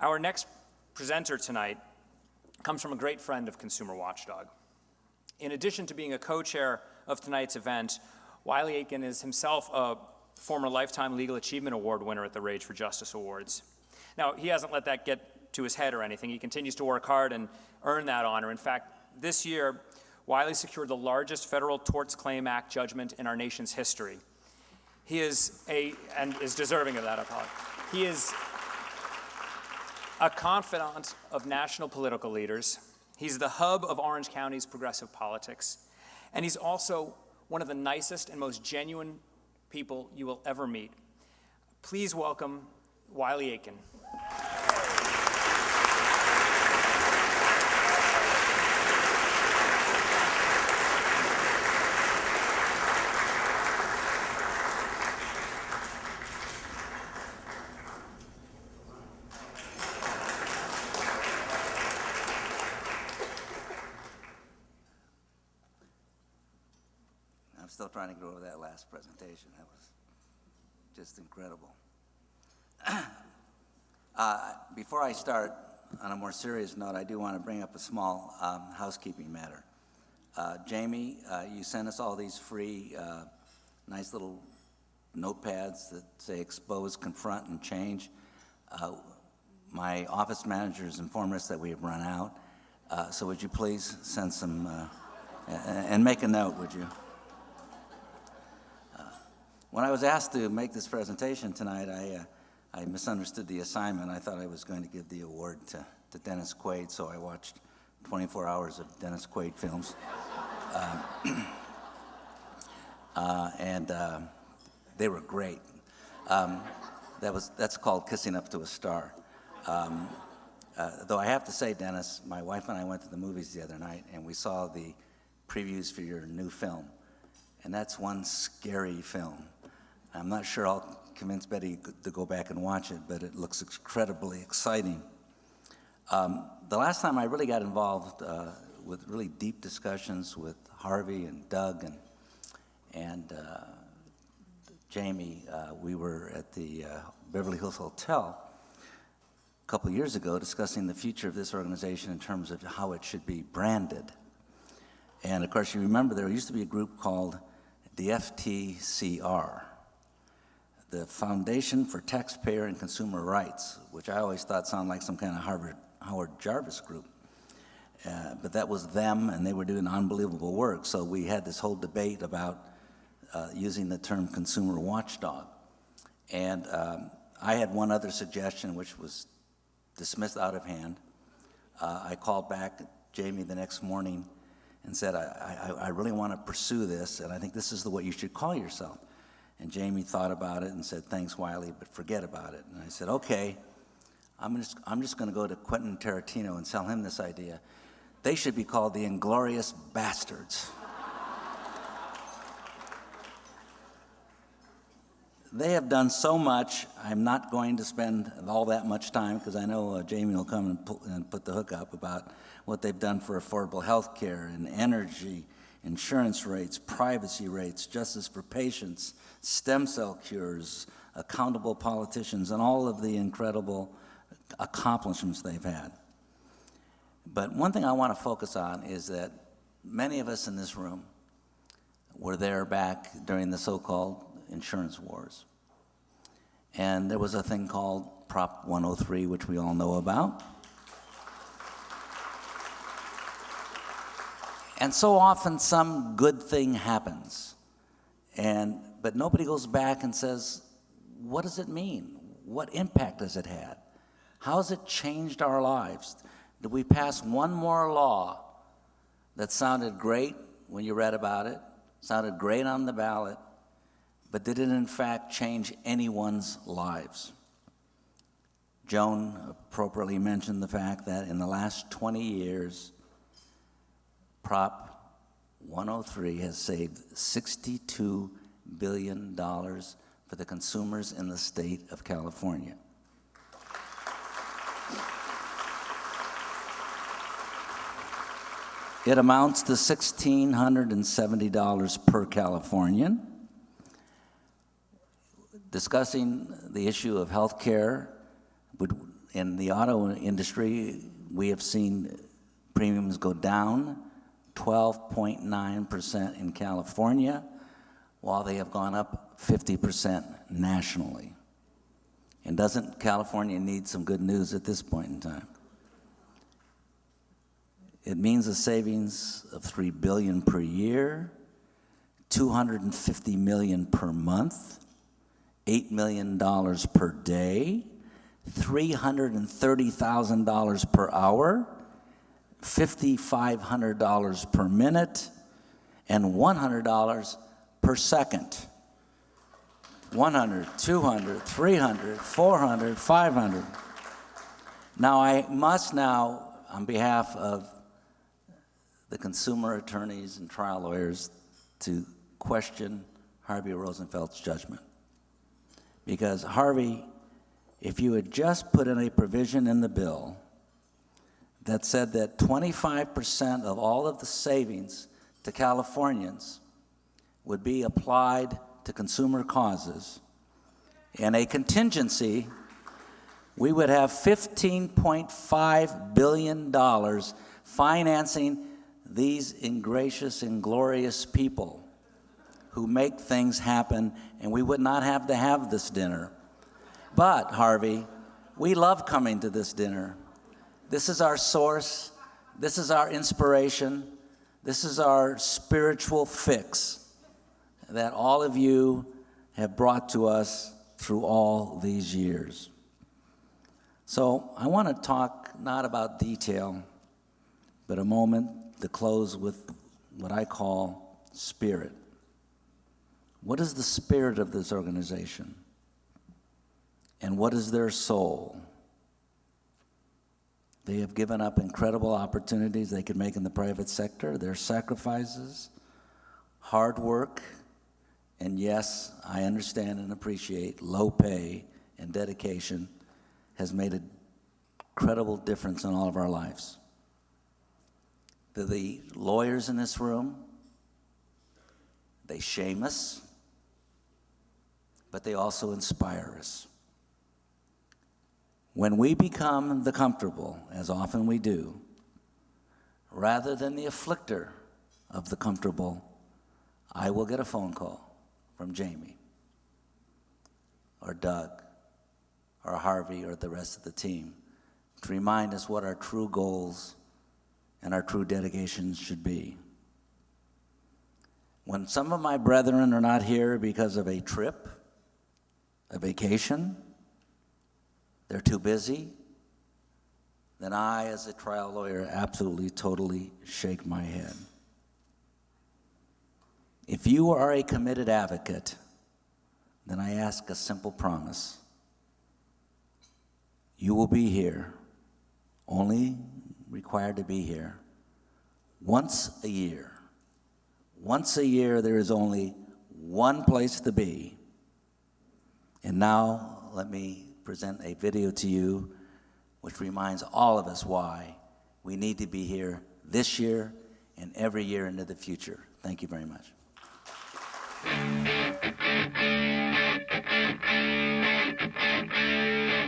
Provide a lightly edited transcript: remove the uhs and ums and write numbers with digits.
Our next presenter tonight comes from a great friend of Consumer Watchdog. In addition to being a co-chair of tonight's event, Wylie Aiken is himself a former Lifetime Legal Achievement Award winner at the Rage for Justice Awards. Now, he hasn't let that get to his head or anything. He continues to work hard and earn that honor. In fact, this year, Wylie secured the largest federal Torts Claim Act judgment in our nation's history. He is and is deserving of that, I apologize. He is a confidant of national political leaders. He's the hub of Orange County's progressive politics. And he's also one of the nicest and most genuine people you will ever meet. Please welcome Wylie Aiken. I'm still trying to get over that last presentation. That was just incredible. Before I start, on a more serious note, I do want to bring up a small housekeeping matter. Jamie, you sent us all these free, nice little notepads that say expose, confront, and change. My office manager has informed us that we have run out. So would you please send some, and make a note, would you? When I was asked to make this presentation tonight, I misunderstood the assignment. I thought I was going to give the award to Dennis Quaid, so I watched 24 hours of Dennis Quaid films. And they were great. That's called kissing up to a star. Though I have to say, Dennis, my wife and I went to the movies the other night, and we saw the previews for your new film. And that's one scary film. I'm not sure I'll convince Betty to go back and watch it, but it looks incredibly exciting. The last time I really got involved with really deep discussions with Harvey and Doug and Jamie, we were at the Beverly Hills Hotel a couple of years ago discussing the future of this organization in terms of how it should be branded. And of course, you remember there used to be a group called the FTCR, the Foundation for Taxpayer and Consumer Rights, which I always thought sounded like some kind of Howard Jarvis group. But that was them, and they were doing unbelievable work. So we had this whole debate about using the term consumer watchdog. And I had one other suggestion, which was dismissed out of hand. I called back Jamie the next morning and said, I really want to pursue this, and I think this is what you should call yourself. And Jamie thought about it and said, thanks, Wylie, but forget about it. And I said, okay, I'm just going to go to Quentin Tarantino and sell him this idea. They should be called the Inglorious Bastards. They have done so much. I'm not going to spend all that much time, because I know Jamie will come and put the hook up about what they've done for affordable health care and energy, insurance rates, privacy rates, justice for patients, stem cell cures, accountable politicians, and all of the incredible accomplishments they've had. But one thing I want to focus on is that many of us in this room were there back during the so-called insurance wars. And there was a thing called Prop 103, which we all know about. And so often some good thing happens, but nobody goes back and says, what does it mean? What impact has it had? How has it changed our lives? Did we pass one more law that sounded great when you read about it, sounded great on the ballot, but did it in fact change anyone's lives? Joan appropriately mentioned the fact that in the last 20 years, Prop 103 has saved $62 billion for the consumers in the state of California. It amounts to $1,670 per Californian. Discussing the issue of health care would In the auto industry, we have seen premiums go down 12.9% in California, while they have gone up 50% nationally. And doesn't California need some good news at this point in time? It means a savings of $3 billion per year, $250 million per month, $8 million per day, $330,000 per hour, $5,500 per minute, and $100 per second. 100, 200, 300, 400, 500. Now, I must now, on behalf of the consumer attorneys and trial lawyers, to question Harvey Rosenfeld's judgment. Because Harvey, if you had just put in a provision in the bill that said that 25% of all of the savings to Californians would be applied to consumer causes, and a contingency, we would have $15.5 billion financing these ingracious and glorious people who make things happen, and we would not have to have this dinner. But, Harvey, we love coming to this dinner. This is our source. This is our inspiration. This is our spiritual fix that all of you have brought to us through all these years. So I want to talk not about detail, but a moment to close with what I call spirit. What is the spirit of this organization? And what is their soul? They have given up incredible opportunities they could make in the private sector. Their sacrifices, hard work, and yes, I understand and appreciate low pay and dedication has made an incredible difference in all of our lives. The lawyers in this room, they shame us, but they also inspire us. When we become the comfortable, as often we do, rather than the afflictor of the comfortable, I will get a phone call from Jamie or Doug or Harvey or the rest of the team to remind us what our true goals and our true dedications should be. When some of my brethren are not here because of a trip, a vacation, they're too busy, then I, as a trial lawyer, absolutely, totally shake my head. If you are a committed advocate, then I ask a simple promise. You will be here, only required to be here, once a year. Once a year, there is only one place to be. And now, let me present a video to you which reminds all of us why we need to be here this year and every year into the future. Thank you very much.